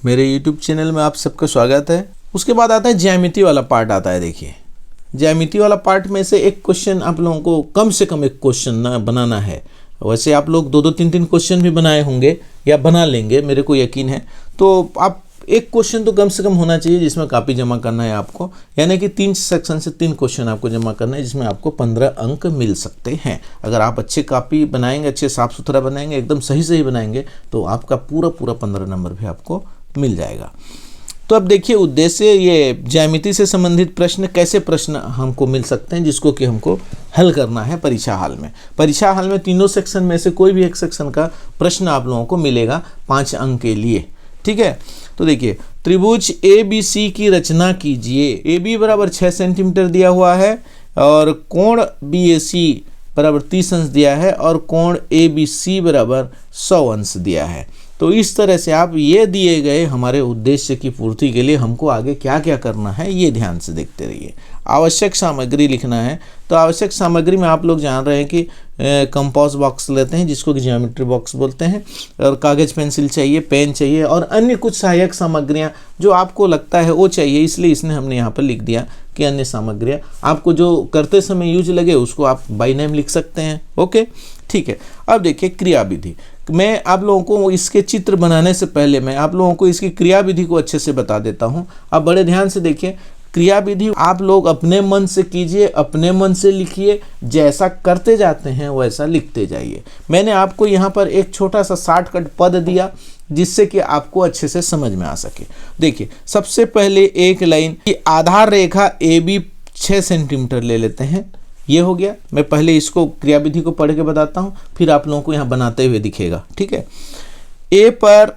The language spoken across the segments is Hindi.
मेरे YouTube चैनल में आप सबका स्वागत है। उसके बाद आता है ज्यामिति वाला पार्ट आता है। देखिए ज्यामिति वाला पार्ट में से एक क्वेश्चन आप लोगों को कम से कम एक क्वेश्चन ना बनाना है। वैसे आप लोग दो तीन क्वेश्चन भी बनाए होंगे या बना लेंगे, मेरे को यकीन है। तो आप एक क्वेश्चन तो कम से कम होना चाहिए जिसमें कापी जमा करना है आपको, यानी कि 3 सेक्शन से 3 क्वेश्चन आपको जमा करना है जिसमें आपको 15 अंक मिल सकते हैं। अगर आप अच्छे कापी बनाएंगे, अच्छे साफ सुथरा बनाएंगे, एकदम सही बनाएंगे तो आपका पूरा 15 नंबर भी आपको मिल जाएगा। तो अब देखिए उद्देश्य, ये ज्यामिति से संबंधित प्रश्न, कैसे प्रश्न हमको मिल सकते हैं जिसको कि हमको हल करना है परीक्षा हाल में। परीक्षा हाल में तीनों सेक्शन में से कोई भी एक सेक्शन का प्रश्न आप लोगों को मिलेगा 5 अंक के लिए, ठीक है। तो देखिए त्रिभुज ABC की रचना कीजिए। AB बराबर 6 सेंटीमीटर दिया हुआ है और कोण BAC बराबर 30 अंश दिया है और कोण ABC बराबर 100 अंश दिया है। तो इस तरह से आप ये दिए गए हमारे उद्देश्य की पूर्ति के लिए हमको आगे क्या क्या करना है ये ध्यान से देखते रहिए। आवश्यक सामग्री लिखना है। तो आवश्यक सामग्री में आप लोग जान रहे हैं कि कंपास बॉक्स लेते हैं जिसको कि ज्योमेट्री बॉक्स बोलते हैं, और कागज़ पेंसिल चाहिए, पेन चाहिए और अन्य कुछ सहायक सामग्रियाँ जो आपको लगता है वो चाहिए, इसलिए इसने हमने यहाँ पर लिख दिया कि अन्य सामग्रियाँ। आपको जो करते समय यूज लगे उसको आप बाय नेम लिख सकते हैं। ओके, ठीक है। अब देखिए क्रिया विधि। मैं आप लोगों को इसके चित्र बनाने से पहले मैं आप लोगों को इसकी क्रिया विधि को अच्छे से बता देता हूँ। आप बड़े ध्यान से देखिए। क्रिया विधि आप लोग अपने मन से कीजिए, अपने मन से लिखिए, जैसा करते जाते हैं वैसा लिखते जाइए। मैंने आपको यहाँ पर एक छोटा सा शॉर्टकट पद दिया जिससे कि आपको अच्छे से समझ में आ सके। देखिए सबसे पहले एक लाइन की आधार रेखा AB 6 सेंटीमीटर ले लेते हैं। ये हो गया। मैं पहले इसको क्रिया विधि को पढ़ के बताता हूँ, फिर आप लोगों को यहाँ बनाते हुए दिखेगा, ठीक है। A पर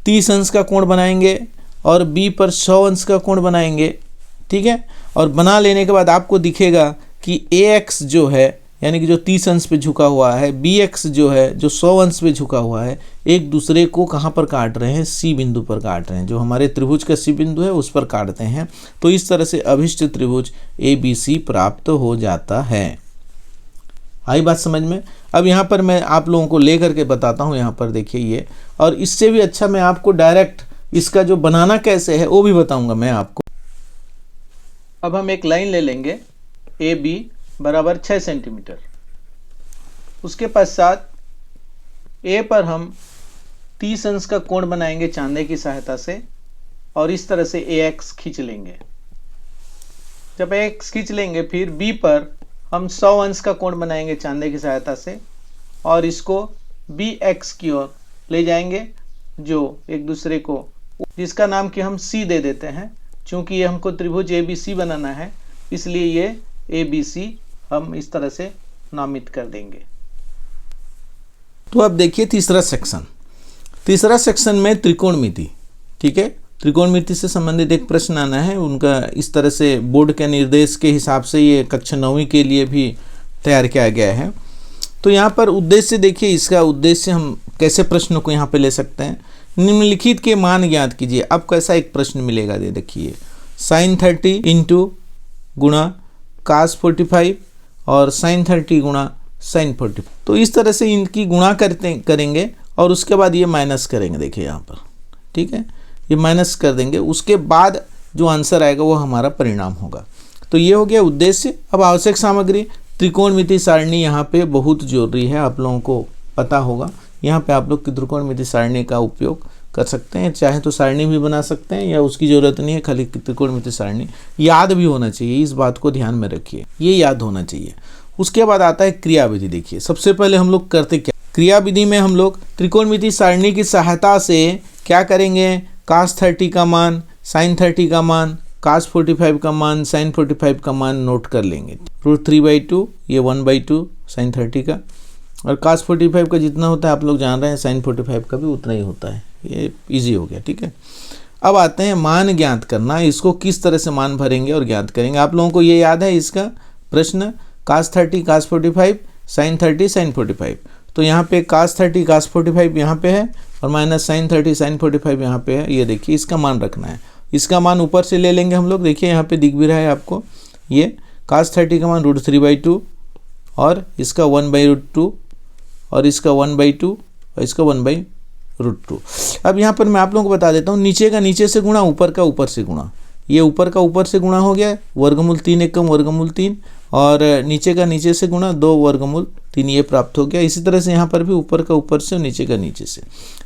30 अंश का कोण बनाएंगे और B पर 100 अंश का कोण बनाएंगे, ठीक है। और बना लेने के बाद आपको दिखेगा कि AX जो है यानी कि जो 30 अंश पे झुका हुआ है, BX जो है जो 100 अंश पे झुका हुआ है, एक दूसरे को कहाँ पर काट रहे हैं? C बिंदु पर काट रहे हैं। जो हमारे त्रिभुज का C बिंदु है उस पर काटते हैं। तो इस तरह से अभिष्ट त्रिभुज ABC प्राप्त हो जाता है। आई बात समझ में? अब यहाँ पर मैं आप लोगों को ले करके बताता हूँ। यहाँ पर देखिए ये, और इससे भी अच्छा मैं आपको डायरेक्ट इसका जो बनाना कैसे है वो भी बताऊँगा मैं आपको। अब हम एक लाइन ले लेंगे AB बराबर 6 सेंटीमीटर। उसके पश्चात A पर हम 30 अंश का कोण बनाएंगे चांदे की सहायता से और इस तरह से AX खींच लेंगे। जब AX खींच लेंगे फिर B पर हम 100 अंश का कोण बनाएंगे चांदे की सहायता से और इसको BX की ओर ले जाएंगे, जो एक दूसरे को, जिसका नाम कि हम C दे देते हैं। चूंकि ये हमको त्रिभुज ABC बनाना है इसलिए ये ABC हम इस तरह से नामित कर देंगे। तो अब देखिए तीसरा सेक्शन में त्रिकोणमिति, ठीक है। त्रिकोणमिति से संबंधित एक प्रश्न आना है। उनका इस तरह से बोर्ड के निर्देश के हिसाब से ये कक्षा 9वीं के लिए भी तैयार किया गया है। तो यहाँ पर उद्देश्य देखिए, इसका उद्देश्य हम कैसे प्रश्नों को यहाँ पे ले सकते हैं। निम्नलिखित के मान ज्ञात कीजिए। अब कैसा एक प्रश्न मिलेगा, ये देखिए sin 30 इंटू गुणा cos 45 और sin 30 गुणा sin 45। तो इस तरह से इनकी गुणा करेंगे और उसके बाद ये माइनस करेंगे। देखिए यहाँ पर, ठीक है, ये माइनस कर देंगे। उसके बाद जो आंसर आएगा वो हमारा परिणाम होगा। तो ये हो गया उद्देश्य। अब आवश्यक सामग्री, त्रिकोणमिति सारणी यहाँ पे बहुत जरूरी है, आप लोगों को पता होगा। यहाँ पे आप लोग त्रिकोणमिति सारणी का उपयोग कर सकते हैं, चाहे तो सारणी भी बना सकते हैं या उसकी ज़रूरत नहीं है, खाली त्रिकोणमिति सारणी याद भी होना चाहिए। इस बात को ध्यान में रखिए, ये याद होना चाहिए। उसके बाद आता है क्रिया विधि। देखिए सबसे पहले हम लोग करते क्या, क्रिया विधि में हम लोग त्रिकोणमिति सारणी की सहायता से क्या करेंगे? cos 30 का मान, sin 30 का मान, cos 45 का मान, sin 45 का मान नोट कर लेंगे। √3/2 ये 1/2 sin 30 का, और cos 45 का जितना होता है आप लोग जान रहे हैं, sin 45 का भी उतना ही होता है। ये इजी हो गया, ठीक है। अब आते हैं मान ज्ञात करना। इसको किस तरह से मान भरेंगे और ज्ञात करेंगे। आप लोगों को ये याद है इसका प्रश्न, cos 30 cos 45 sin 30 sin 45। तो यहाँ पे cos 30 cos 45 यहाँ पे है और माइनस sin 30 sin 45 यहाँ पे है। ये देखिए इसका मान रखना है। इसका मान ऊपर से ले लेंगे हम लोग। देखिए यहाँ पे दिख भी रहा है आपको, ये cos 30 का मान √3/2 और इसका 1/√2 और इसका 1/2 और इसका 1/2 √2। अब यहाँ पर मैं आप लोगों को बता देता हूँ, नीचे का नीचे से गुणा, ऊपर का ऊपर से गुणा। ये ऊपर का ऊपर से गुणा हो गया, वर्गमूल 3 एकम वर्गमूल 3, और नीचे का नीचे से गुणा 2 वर्गमूल 3, ये प्राप्त हो गया। इसी तरह से यहाँ पर भी ऊपर का ऊपर से और नीचे का नीचे से।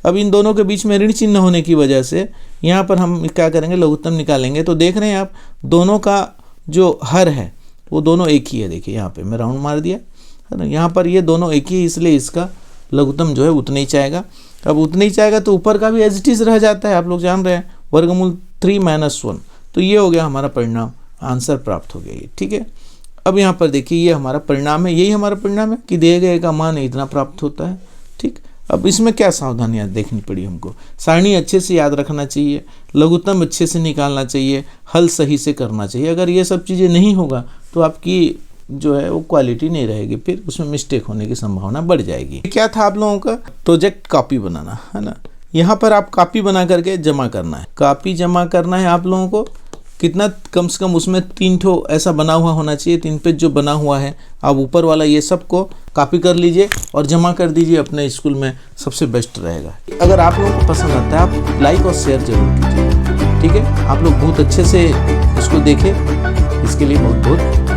अब इन दोनों के बीच में ऋण चिन्ह होने की वजह से यहाँ पर हम क्या करेंगे, लघुत्तम निकालेंगे। तो देख रहे हैं आप, दोनों का जो हर है वो दोनों एक ही है। देखिए यहाँ पे मैं राउंड मार दिया है ना, यहाँ पर ये दोनों एक ही, इसलिए इसका लघुत्तम जो है उतना ही चाहेगा। अब उतना ही चाहेगा तो ऊपर का भी एज इट इज रह जाता है, आप लोग जान रहे हैं, वर्गमूल 3 - 1। तो ये हो गया हमारा परिणाम, आंसर प्राप्त हो गया ये, ठीक है। अब यहाँ पर देखिए ये हमारा परिणाम है, यही हमारा परिणाम है कि दिए गए का मान इतना प्राप्त होता है, ठीक। अब इसमें क्या सावधानियाँ देखनी पड़ी हमको, सारणी अच्छे से याद रखना चाहिए, लघुत्तम अच्छे से निकालना चाहिए, हल सही से करना चाहिए। अगर ये सब चीज़ें नहीं होगा तो आपकी जो है वो क्वालिटी नहीं रहेगी, फिर उसमें मिस्टेक होने की संभावना बढ़ जाएगी। क्या था आप लोगों का प्रोजेक्ट, कॉपी बनाना है ना। यहाँ पर आप कॉपी बना करके जमा करना है, कॉपी जमा करना है आप लोगों को। कितना, कम से कम उसमें 3 ठो ऐसा बना हुआ होना चाहिए, 3 पेज जो बना हुआ है। आप ऊपर वाला ये सब को कॉपी कर लीजिए और जमा कर दीजिए अपने स्कूल में, सबसे बेस्ट रहेगा। अगर आप लोगों को पसंद आता है आप लाइक और शेयर जरूर कीजिए, ठीक है। आप लोग बहुत अच्छे से इसको देखें, इसके लिए बहुत बहुत